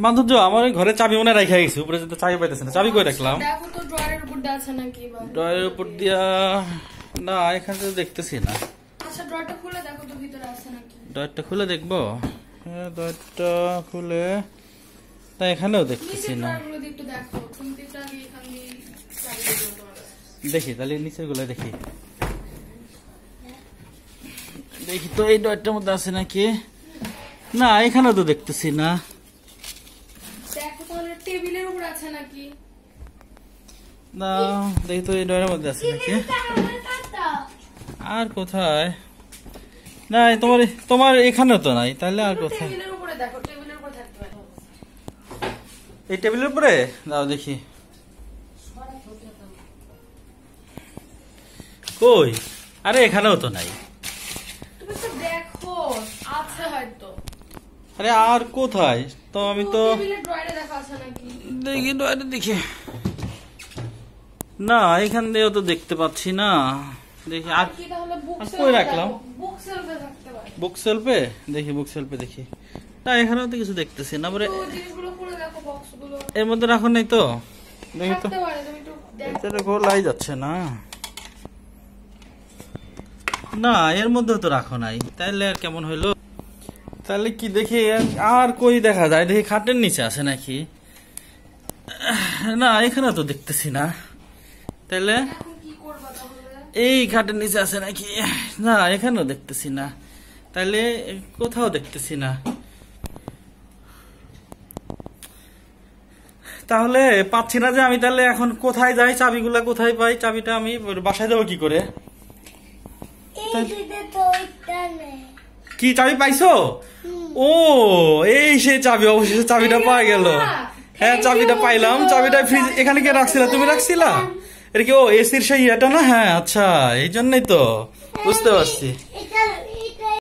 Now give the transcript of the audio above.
মাধুর্য আমার ঘরে চাবি মনে রাখা গেছে, উপরে যেতে চাবি পাইতেছে না, চাবি কই রাখলাম? দেখো তো ড্রয়ারের উপর দিয়ে আছে নাকি? ড্রয়ারের উপর দিয়া না, এখানে তো দেখতেছি না। আচ্ছা ড্রয়ারটা খুলে দেখো তো ভিতরে আছে নাকি। ড্রয়ারটা খুলে দেখবো? হ্যাঁ ড্রয়ারটা খুলে, না এখানেও দেখতেছি না। একটু দেখো তুমি তো আগে এখানে দেখি তাহলে নিচের গুলো দেখি, দেখি তো এই ড্রয়ারটার মধ্যে আছে নাকি। না এখানেও তো দেখতেছি না। দেখো তাহলে টেবিলের উপর আছে নাকি। না দেখি তো এই ড্রয়ারের মধ্যে আছে নাকি। আর কোথায়? না তোমার তোমার এখানেও তো নাই, তাহলে আর কোথায়? টেবিলের উপরে দেখো, টেবিলের উপর থাকতে পারে। এই টেবিলের উপরে দাও দেখি। কই? আরে এখানেও তো নাই। তুমি তো দেখো আছে হয়তো। আরে আর কোথায়? তো আমি তো টেবিলের ড্রয়ারে দেখা আছে নাকি। দেখি ড্রয়ারে দেখি। না এখান দিয়েও তো দেখতে পাচ্ছি না। দেখি আর কি তাহলে বুক কই রাখলাম? বুক সেলফে থাকতে পারে। বুক সেলফে দেখি, বুক সেলফে দেখি। না এখানেও তো কিছু দেখতেছি না। পরে তো জিনিসগুলো খুলে দেখো, বক্সগুলো এর মধ্যে রাখো নাই তো? দেখি তো, থাকতে পারে, তুমি একটু দেখো। এটা খোলাই যাচ্ছে না। না এর মধ্যে তো রাখো নাই, তাইলে আর কেমন হইলো? তাহলে কি দেখি আর কই দেখা যায়? দেখি খাটের নিচে আছে নাকি। না এখানে তো দেখতেছি না। তাহলে এখন কি করবা তাহলে? এই খাটের নিচে আছে নাকি? না এখানেও দেখতেছি না। তাহলে কোথাও দেখতেছি না। তাহলে পাচ্ছি না যে আমি তাহলে এখন কোথায় যাই? চাবিগুলা কোথায় পাই? চাবিটা আমি বাসায় দেবো কি করে? কি চাবি পাইছো? ও এই সেই চাবি, অবশেষে চাবিটা পাওয়া গেল। হ্যাঁ চাবিটা পাইলাম। চাবিটা ফ্রিজ এখানে কে রাখছিলা? তুমি রাখছিলা? এটা কি ও এসির সেই এটা না? হ্যাঁ আচ্ছা এই জন্যই তো বুঝতে পারছি।